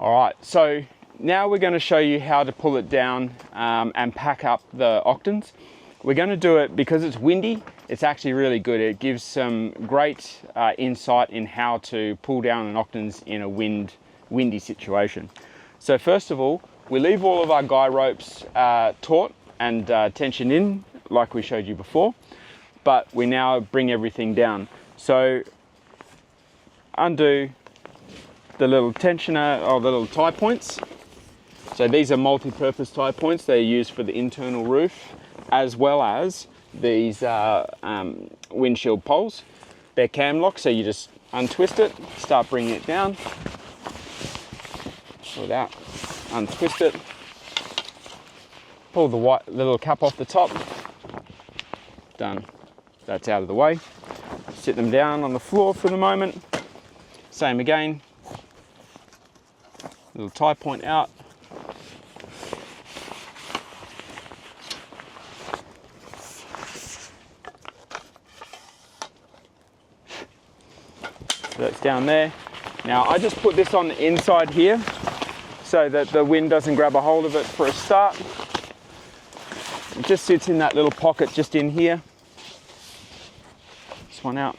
All right, so now we're going to show you how to pull it down and pack up the Octans. We're going to do it because it's windy. It's actually really good. It gives some great insight in how to pull down an Octans in a windy situation. So first of all, we leave all of our guy ropes taut and tensioned in like we showed you before, but we now bring everything down. So undo the little tensioner or the little tie points. So these are multi-purpose tie points. They're used for the internal roof as well as these windshield poles. They're cam locked, so you just untwist it, start bringing it down, pull it out, untwist it, pull the little cap off the top, done. That's out of the way. Sit them down on the floor for the moment. Same again. Little tie point out. So that's down there. Now I just put this on the inside here so that the wind doesn't grab a hold of it for a start. It just sits in that little pocket just in here. This one out.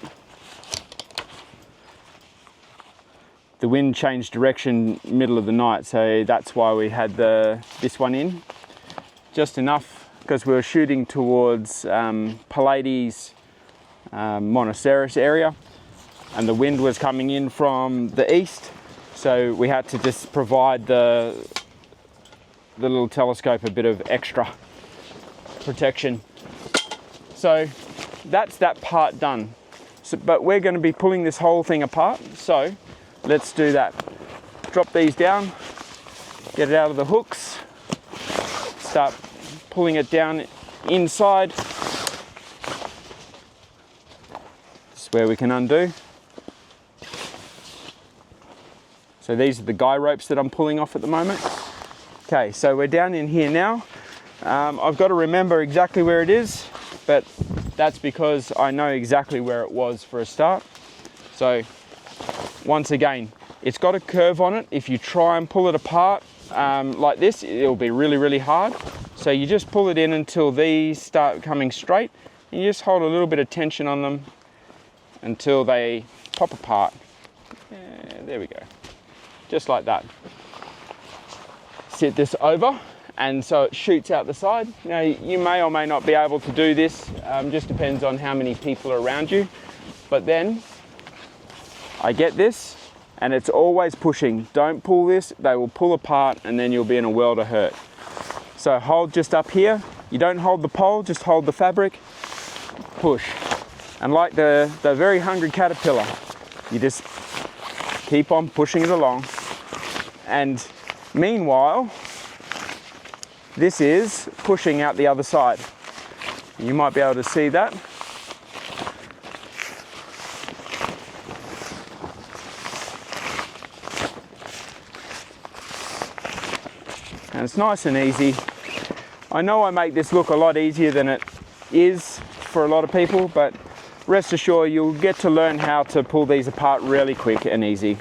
The wind changed direction middle of the night, so that's why we had this one in. Just enough, because we were shooting towards Pallades, Monoceros area, and the wind was coming in from the east, so we had to just provide the little telescope a bit of extra protection. So that's that part done. So, but we're going to be pulling this whole thing apart, so let's do that. Drop these down, get it out of the hooks, start pulling it down inside. This is where we can undo. So these are the guy ropes that I'm pulling off at the moment. Okay, so we're down in here now. I've got to remember exactly where it is, but that's because I know exactly where it was for a start. So once again, it's got a curve on it. If you try and pull it apart like this, it'll be really, really hard. So you just pull it in until these start coming straight, and you just hold a little bit of tension on them until they pop apart. Yeah, there we go. Just like that. Sit this over, and so it shoots out the side. Now, you may or may not be able to do this, just depends on how many people are around you. But then I get this, and it's always pushing. Don't pull this, they will pull apart, and then you'll be in a world of hurt. So hold just up here. You don't hold the pole, just hold the fabric, push. And like the very hungry caterpillar, you just keep on pushing it along. And meanwhile, this is pushing out the other side. You might be able to see that. And it's nice and easy. I know I make this look a lot easier than it is for a lot of people, but rest assured you'll get to learn how to pull these apart really quick and easy.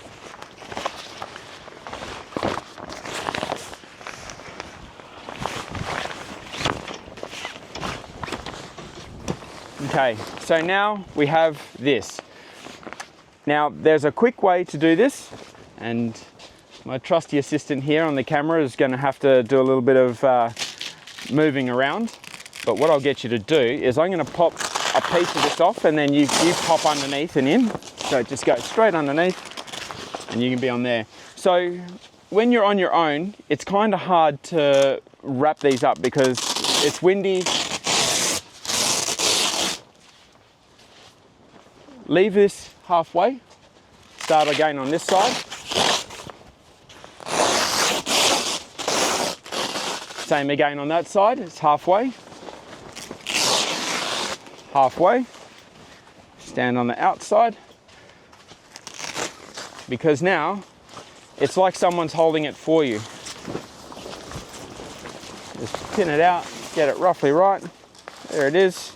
Okay, so now we have this. Now there's a quick way to do this, and my trusty assistant here on the camera is going to have to do a little bit of moving around. But what I'll get you to do is I'm going to pop a piece of this off, and then you pop underneath and in. So just go straight underneath, and you can be on there. So when you're on your own, it's kind of hard to wrap these up because it's windy. Leave this halfway, start again on this side. Same again on that side, it's halfway. Halfway. Stand on the outside. Because now, it's like someone's holding it for you. Just pin it out, get it roughly right. There it is.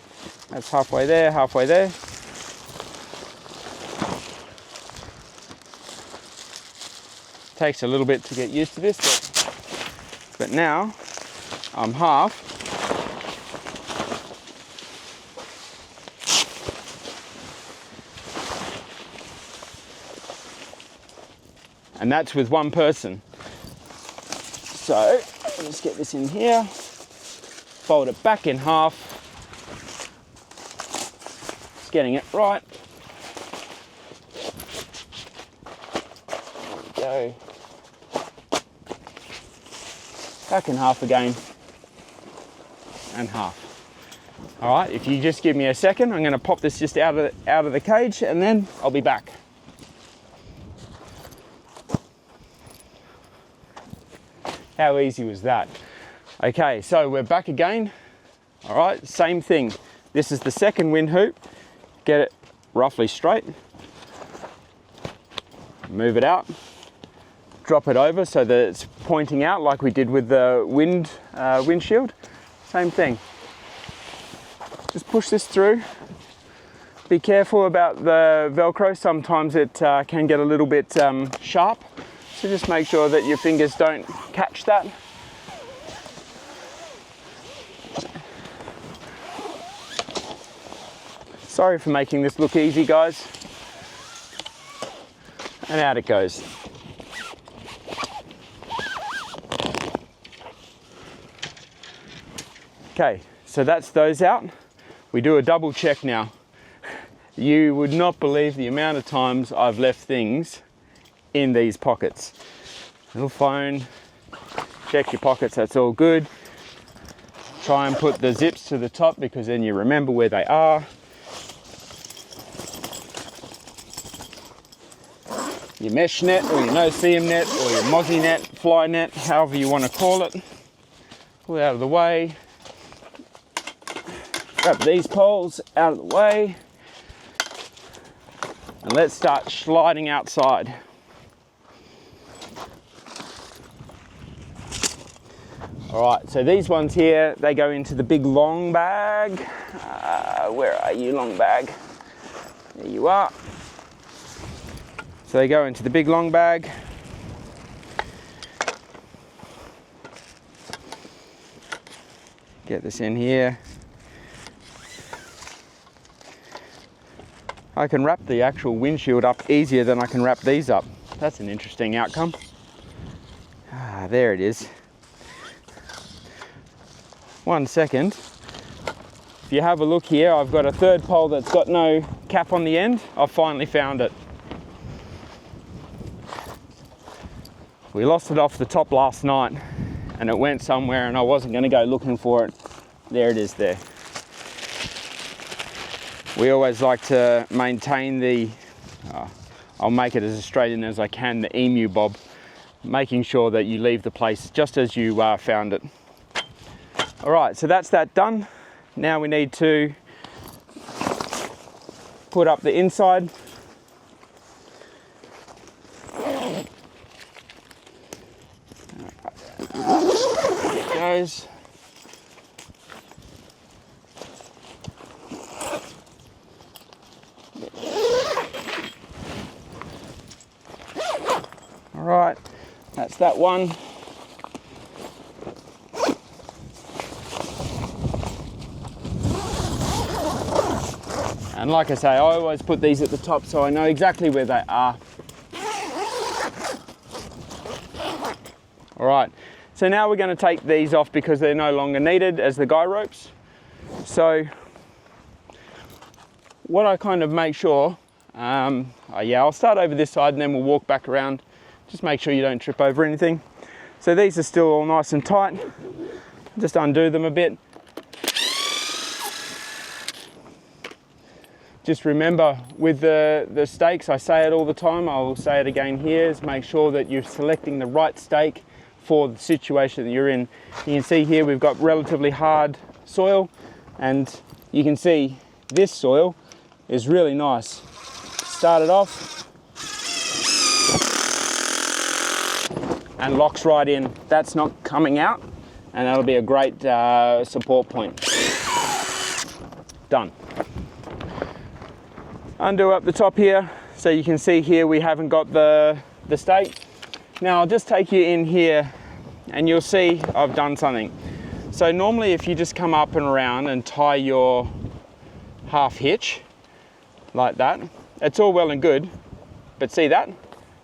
That's halfway there, halfway there. Takes a little bit to get used to this, but now I'm half. And that's with one person. So let's get this in here, fold it back in half. Just getting it right. There we go. Back in half again, and half. All right, if you just give me a second, I'm going to pop this just out of the cage, and then I'll be back. How easy was that? Okay, so we're back again. All right, same thing. This is the second wind hoop. Get it roughly straight. Move it out. Drop it over so that it's pointing out like we did with the windshield. Same thing. Just push this through. Be careful about the Velcro. Sometimes it can get a little bit sharp. So just make sure that your fingers don't catch that. Sorry for making this look easy, guys. And out it goes. Okay, so that's those out. We do a double check now. You would not believe the amount of times I've left things in these pockets. Little phone, check your pockets, that's all good. Try and put the zips to the top because then you remember where they are. Your mesh net or your no-seam net or your mozzie net, fly net, however you want to call it. Pull it out of the way. Grab these poles out of the way. And let's start sliding outside. All right, so these ones here, they go into the big long bag. Where are you, long bag? There you are. So they go into the big long bag. Get this in here. I can wrap the actual windshield up easier than I can wrap these up. That's an interesting outcome. There it is. 1 second. If you have a look here, I've got a third pole that's got no cap on the end. I've finally found it. We lost it off the top last night and it went somewhere and I wasn't going to go looking for it. There it is there. We always like to maintain the, I'll make it as Australian as I can, the emu bob, making sure that you leave the place just as you found it. All right, so that's that done. Now we need to put up the inside. There it goes. All right, that's that one. And like I say, I always put these at the top so I know exactly where they are. All right, so now we're going to take these off because they're no longer needed as the guy ropes. So what I kind of make sure, I'll start over this side and then we'll walk back around. Just make sure you don't trip over anything. So these are still all nice and tight. Just undo them a bit. Just remember with the stakes, I say it all the time, I'll say it again here, is make sure that you're selecting the right stake for the situation that you're in. You can see here we've got relatively hard soil and you can see this soil is really nice. Start it off and locks right in. That's not coming out and that'll be a great support point. Done. Undo up the top here so you can see here we haven't got the stake. Now I'll just take you in here and you'll see I've done something. So normally if you just come up and around and tie your half hitch like that, it's all well and good, but see that? It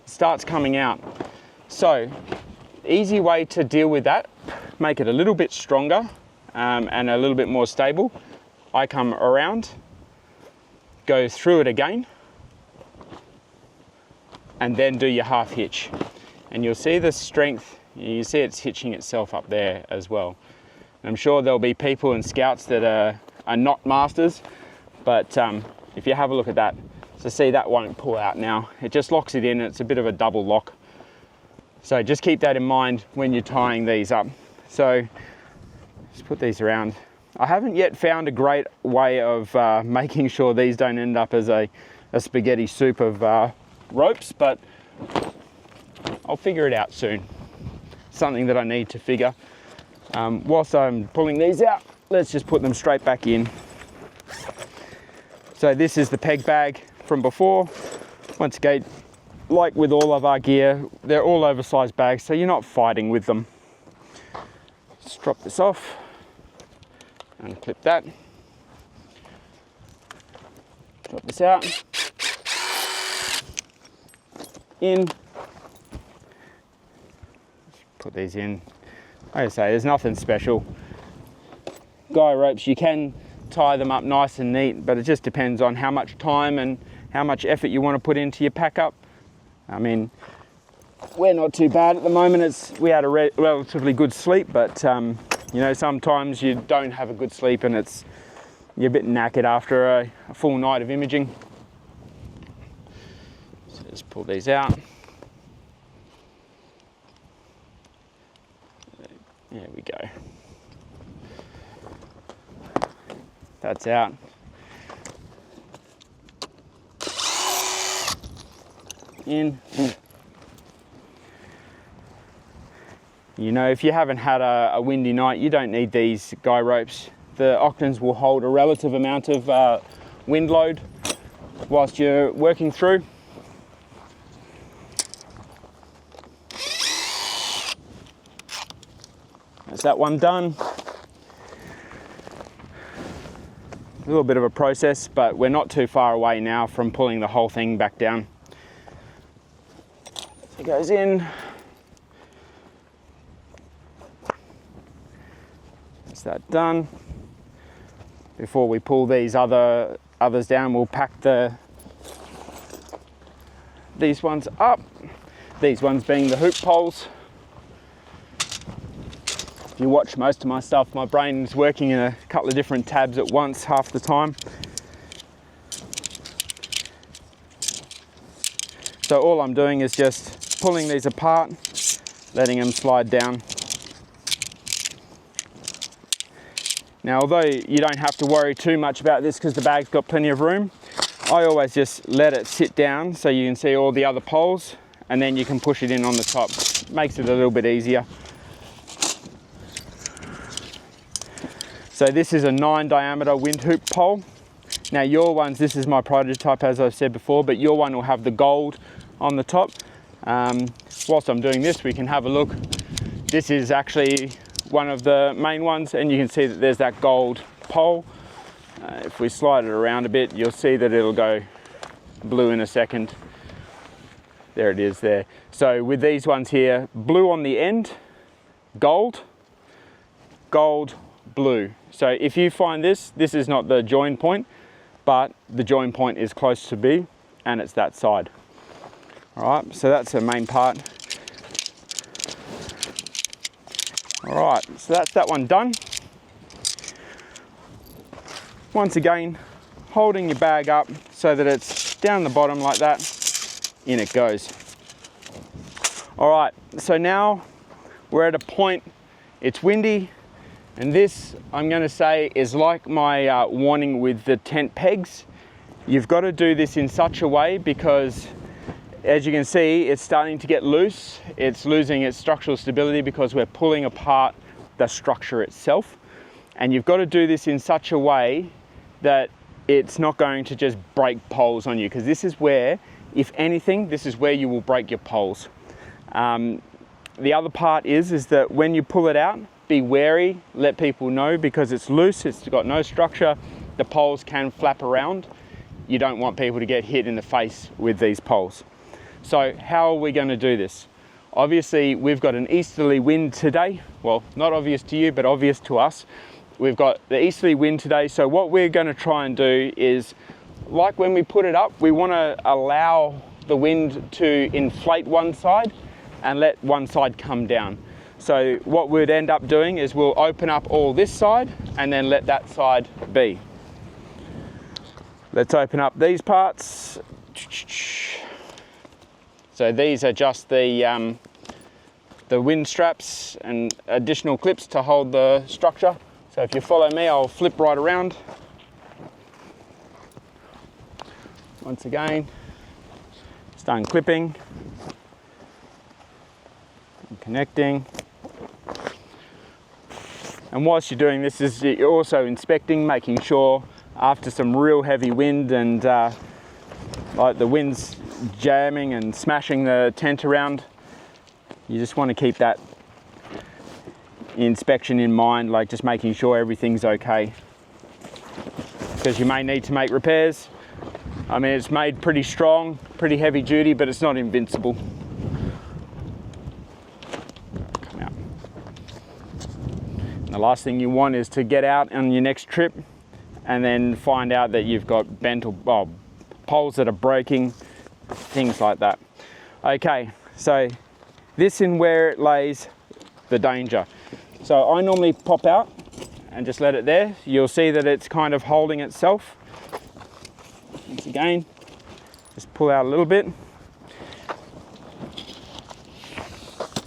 starts coming out. So easy way to deal with that, make it a little bit stronger and a little bit more stable. I come around, go through it again, and then do your half hitch. And you'll see the strength, you see it's hitching itself up there as well. And I'm sure there'll be people and scouts that are not masters, but if you have a look at that, so see that won't pull out now. It just locks it in, it's a bit of a double lock. So just keep that in mind when you're tying these up. So just put these around. I haven't yet found a great way of making sure these don't end up as a spaghetti soup of ropes, but I'll figure it out soon. Something that I need to figure. Whilst I'm pulling these out, let's just put them straight back in. So this is the peg bag from before. Once again, like with all of our gear, they're all oversized bags, so you're not fighting with them. Just drop this off and clip that. Drop this out. In. Put these in. Like I say, there's nothing special. Guy ropes, you can tie them up nice and neat, but it just depends on how much time and how much effort you want to put into your pack up. I mean, we're not too bad at the moment. We had a relatively good sleep, but you know, sometimes you don't have a good sleep and you're a bit knackered after a full night of imaging. So just pull these out. There we go. That's out. In. You know, if you haven't had a windy night, you don't need these guy ropes. The Octans will hold a relative amount of wind load whilst you're working through. That's that one done. A little bit of a process, but we're not too far away now from pulling the whole thing back down. It goes in. That's that done. Before we pull these others down, we'll pack these ones up. These ones being the hoop poles. If you watch most of my stuff, my brain is working in a couple of different tabs at once half the time. So all I'm doing is just pulling these apart, letting them slide down. Now, although you don't have to worry too much about this because the bag's got plenty of room, I always just let it sit down so you can see all the other poles, and then you can push it in on the top. Makes it a little bit easier. So this is a 9 diameter wind hoop pole. Now your ones, this is my prototype as I've said before, but your one will have the gold on the top. Whilst I'm doing this, we can have a look. This is actually one of the main ones, and you can see that there's that gold pole. If we slide it around a bit, you'll see that it'll go blue in a second. There it is there. So with these ones here, blue on the end, gold, gold, blue. So if you find this is not the join point, but the join point is close to B, and it's that side. All right, so that's the main part. All right, so that's that one done. Once again, holding your bag up so that it's down the bottom like that, in it goes. All right, so now we're at a point, it's windy, and this, I'm going to say, is like my warning with the tent pegs. You've got to do this in such a way because, as you can see, it's starting to get loose. It's losing its structural stability because we're pulling apart the structure itself. And you've got to do this in such a way that it's not going to just break poles on you, because this is where, if anything, this is where you will break your poles. The other part is that when you pull it out, be wary, let people know, because it's loose, it's got no structure, the poles can flap around. You don't want people to get hit in the face with these poles. So how are we going to do this? Obviously, we've got an easterly wind today. Well, not obvious to you, but obvious to us. We've got the easterly wind today, so what we're going to try and do is, like when we put it up, we want to allow the wind to inflate one side and let one side come down. So what we'd end up doing is we'll open up all this side and then let that side be. Let's open up these parts. So these are just the wind straps and additional clips to hold the structure. So if you follow me, I'll flip right around. Once again, start clipping and connecting. And whilst you're doing this, you're also inspecting, making sure after some real heavy wind and like the wind's jamming and smashing the tent around, you just want to keep that inspection in mind, like just making sure everything's okay, because you may need to make repairs. I mean, it's made pretty strong, pretty heavy duty, but it's not invincible. Come out. And the last thing you want is to get out on your next trip and then find out that you've got bent or poles that are breaking, things like that. Okay, so this in where it lays the danger. So I normally pop out and just let it there. You'll see that it's kind of holding itself. Once again, just pull out a little bit.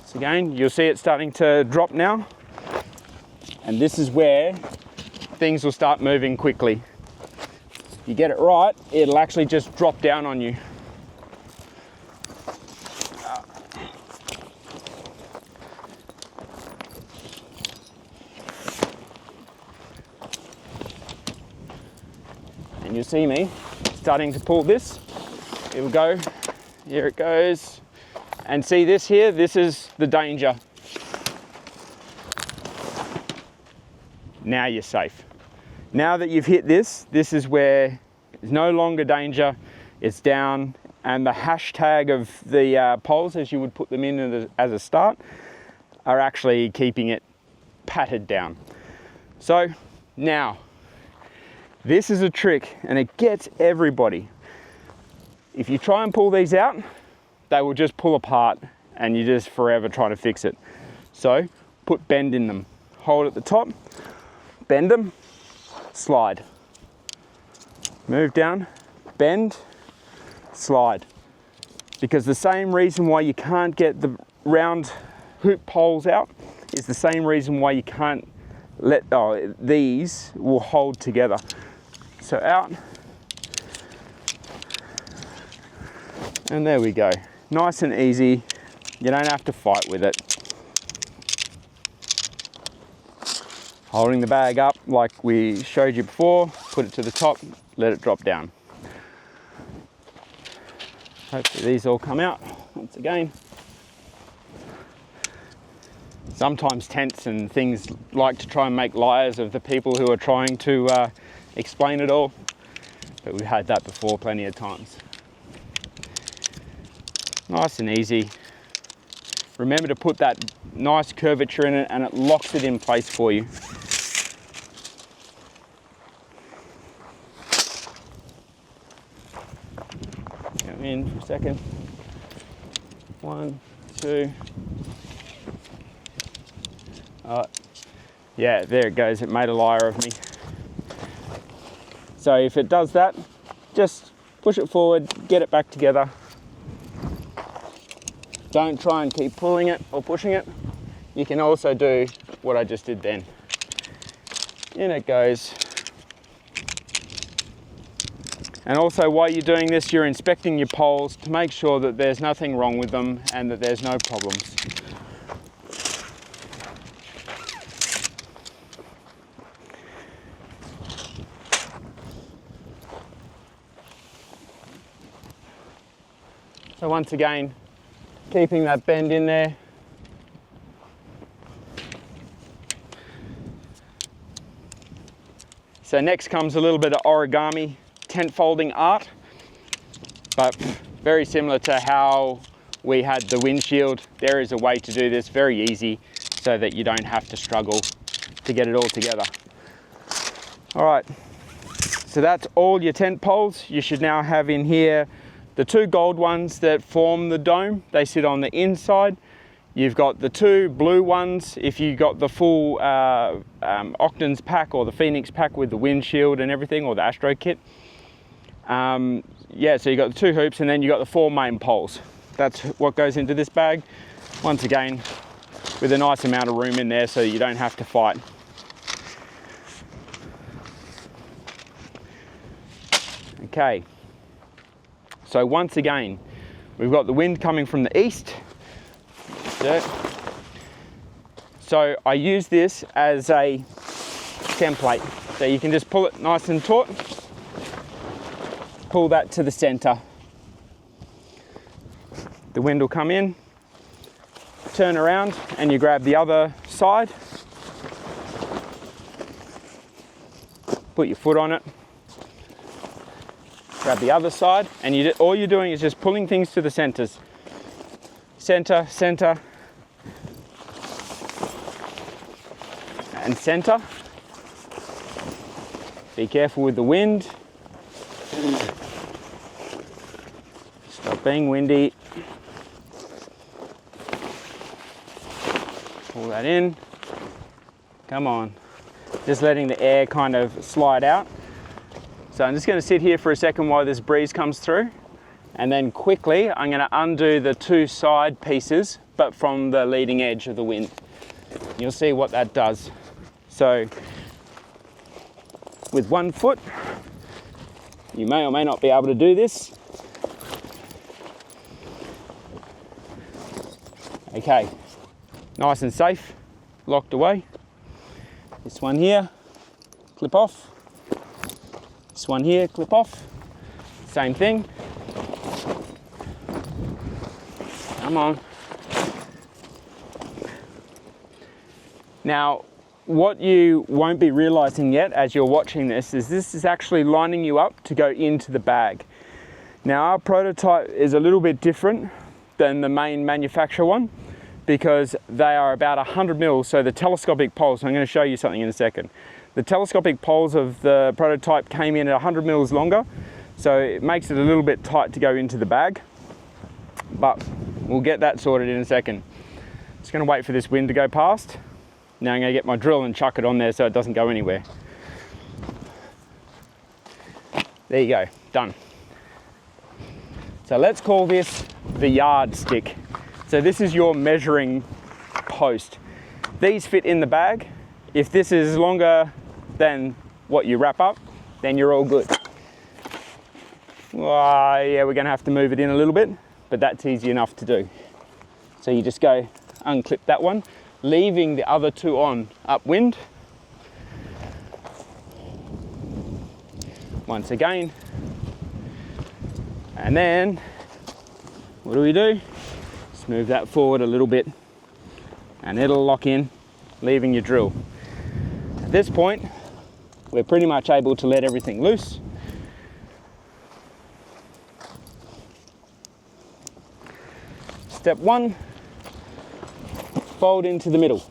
So again, you'll see it starting to drop now. And this is where things will start moving quickly. If you get it right, it'll actually just drop down on you. And you'll see me starting to pull this. Here we go. Here it goes. And see this here? This is the danger. Now you're safe. Now that you've hit this, this is where it's no longer danger, it's down, and the hashtag of the poles, as you would put them in as a start, are actually keeping it patted down. So now, this is a trick, and it gets everybody. If you try and pull these out, they will just pull apart, and you're just forever trying to fix it. So put bend in them. Hold at the top, bend them, slide. Move down, bend, slide. Because the same reason why you can't get the round hoop poles out is the same reason why you can't let, these will hold together. So out, and there we go. Nice and easy. You don't have to fight with it. Holding the bag up like we showed you before, put it to the top, let it drop down. Hopefully these all come out once again. Sometimes tents and things like to try and make liars of the people who are trying to explain it all, but we've had that before plenty of times. Nice and easy. Remember to put that nice curvature in it, and it locks it in place for you. Come in for a second. 1, 2. Yeah, there it goes. It made a liar of me. So if it does that, just push it forward, get it back together. Don't try and keep pulling it or pushing it. You can also do what I just did then. In it goes. And also while you're doing this, you're inspecting your poles to make sure that there's nothing wrong with them and that there's no problems. So once again, keeping that bend in there. So next comes a little bit of origami tent folding art, but very similar to how we had the windshield. There is a way to do this very easy so that you don't have to struggle to get it all together. All right, so that's all your tent poles. You should now have in here the two gold ones that form the dome. They sit on the inside. You've got the two blue ones if you got the full Octans pack or the Phoenix pack with the windshield and everything, or the Astro kit. Yeah, so you got the two hoops, and then you got the four main poles. That's what goes into this bag. Once again, with a nice amount of room in there so you don't have to fight. Okay, so once again, we've got the wind coming from the east. So I use this as a template. So you can just pull it nice and taut, pull that to the center. The wind will come in, turn around, and you grab the other side, put your foot on it, grab the other side, and all you're doing is just pulling things to the centers. Center, center, and center. Be careful with the wind. Stop being windy. Pull that in. Come on. Just letting the air kind of slide out. So I'm just going to sit here for a second while this breeze comes through, and then quickly I'm going to undo the two side pieces, but from the leading edge of the wind. You'll see what that does. So with one foot, you may or may not be able to do this. Okay, nice and safe, locked away. This one here, clip off. This one here, clip off. Same thing. Come on. Now, what you won't be realizing yet as you're watching this is actually lining you up to go into the bag. Now, our prototype is a little bit different than the main manufacturer one because they are about 100 mils, so the telescopic poles, I'm going to show you something in a second. The telescopic poles of the prototype came in at 100 mils longer, so it makes it a little bit tight to go into the bag, but we'll get that sorted in a second. Just going to wait for this wind to go past. Now I'm going to get my drill and chuck it on there so it doesn't go anywhere. There you go, done. So let's call this the yardstick. So this is your measuring post. These fit in the bag. If this is longer than what you wrap up, then you're all good. Yeah, we're going to have to move it in a little bit, but that's easy enough to do. So you just go unclip that one, leaving the other two on upwind. Once again. And then, what do? Just move that forward a little bit and it'll lock in, leaving your drill. At this point, we're pretty much able to let everything loose. Step one, fold into the middle.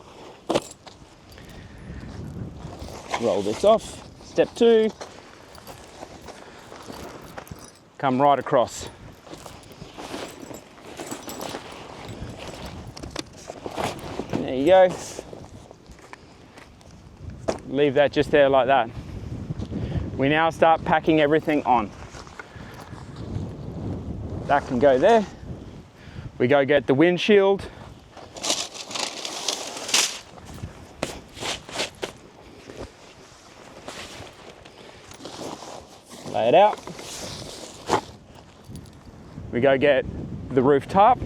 Roll this off. Step two, come right across. There you go. Leave that just there like that. We now start packing everything on. That can go there. We go get the windshield. Lay it out. We go get the roof tarp.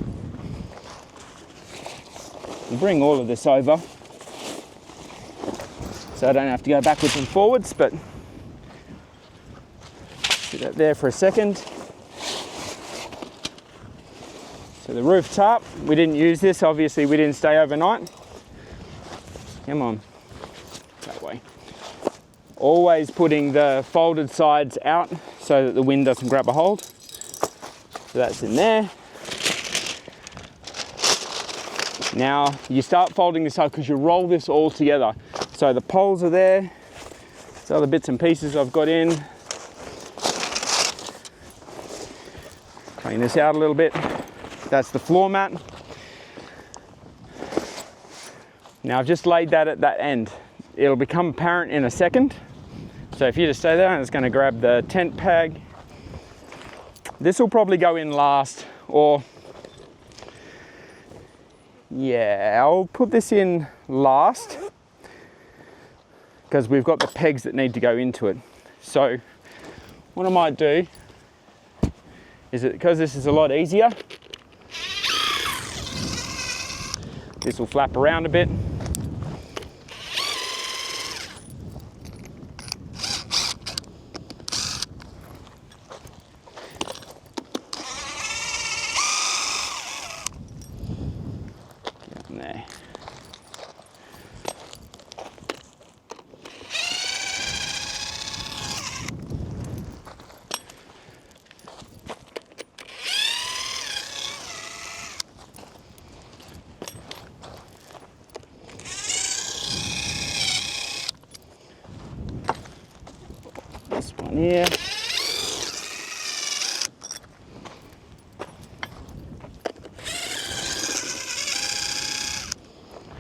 We'll bring all of this over so I don't have to go backwards and forwards, but sit that there for a second. So the roof tarp, we didn't use this, obviously we didn't stay overnight. Come on, that way. Always putting the folded sides out so that the wind doesn't grab a hold. So that's in there. Now you start folding this up because you roll this all together. So the poles are there, there's other bits and pieces I've got in. Clean this out a little bit. That's the floor mat. Now I've just laid that at that end. It'll become apparent in a second. So if you just stay there, I'm just going to grab the tent peg. This will probably go in last, or yeah, I'll put this in last because we've got the pegs that need to go into it. So what I might do is that because this is a lot easier, this will flap around a bit. There. This one here.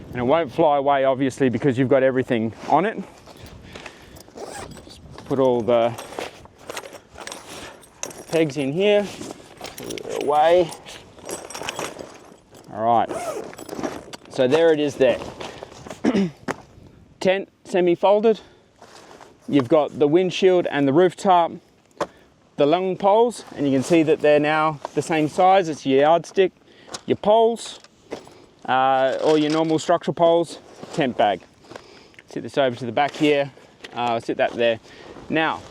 And it won't fly away obviously because you've got everything on it. Just put all the pegs in here, put it away. All right, so there it is there. Tent semi-folded. You've got the windshield and the roof tarp, the long poles, and you can see that they're now the same size. It's your yardstick, your poles, or your normal structural poles, tent bag. Sit this over to the back here, sit that there. Now,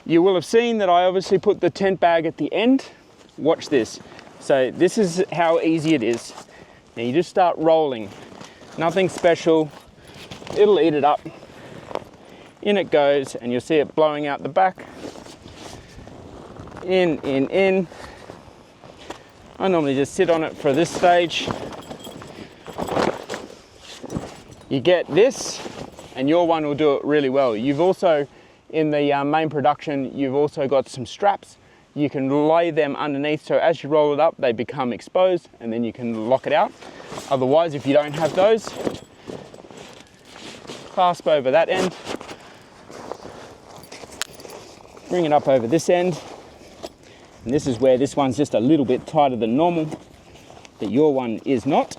you will have seen that I obviously put the tent bag at the end. Watch this. So this is how easy it is. Now you just start rolling. Nothing special. It'll eat it up. In it goes, and you'll see it blowing out the back. In. I normally just sit on it for this stage. You get this, and your one will do it really well. You've also, in the main production, you've also got some straps. You can lay them underneath, so as you roll it up, they become exposed, and then you can lock it out. Otherwise, if you don't have those, clasp over that end, bring it up over this end, and this is where this one's just a little bit tighter than normal, but your one is not.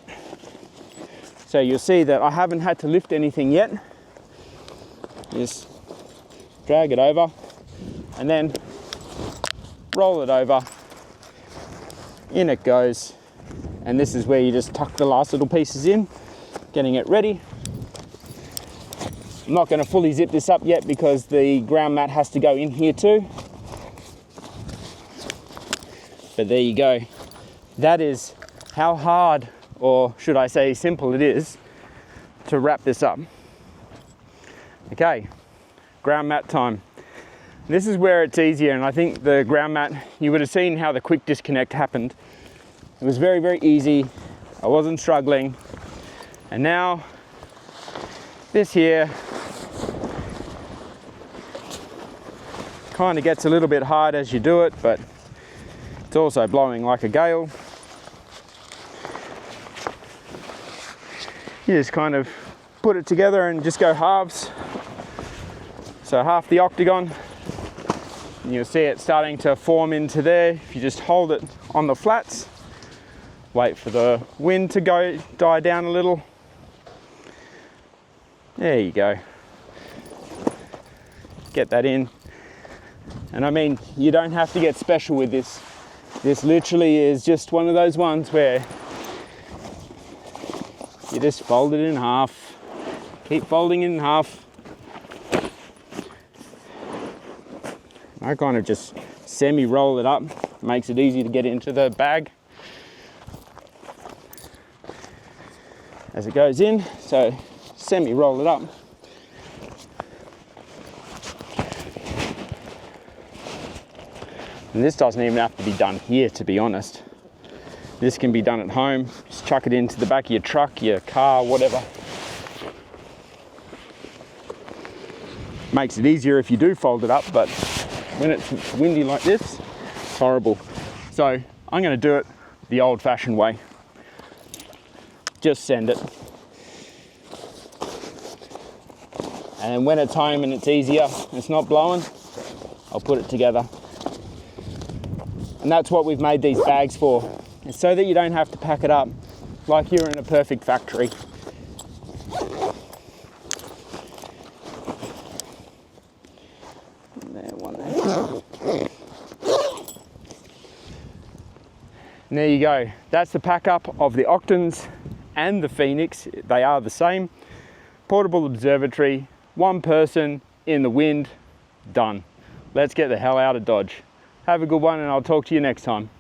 So you'll see that I haven't had to lift anything yet. Just drag it over and then roll it over. In it goes. And this is where you just tuck the last little pieces in, getting it ready. I'm not going to fully zip this up yet because the ground mat has to go in here too. But there you go. That is how hard, or should I say simple, it is to wrap this up. Okay, ground mat time. This is where it's easier, and I think the ground mat, you would have seen how the quick disconnect happened. It was very, very easy. I wasn't struggling. And now this here kind of gets a little bit hard as you do it, but it's also blowing like a gale. You just kind of put it together and just go halves. So half the octagon, and you'll see it starting to form into there. If you just hold it on the flats, wait for the wind to die down a little. There you go. Get that in. And I mean, you don't have to get special with this. This literally is just one of those ones where you just fold it in half, keep folding it in half. I kind of just semi-roll it up, makes it easy to get into the bag. as it goes in. So semi-roll it up. And this doesn't even have to be done here, to be honest. This can be done at home. Just chuck it into the back of your truck, your car, whatever. Makes it easier if you do fold it up, but when it's windy like this, it's horrible. So I'm going to do it the old-fashioned way. Just send it. And when it's home and it's easier, it's not blowing, I'll put it together. And that's what we've made these bags for. It's so that you don't have to pack it up like you're in a perfect factory. And there you go. That's the pack up of the Octans and the Phoenix. They are the same. Portable observatory, one person in the wind, done. Let's get the hell out of Dodge. Have a good one, and I'll talk to you next time.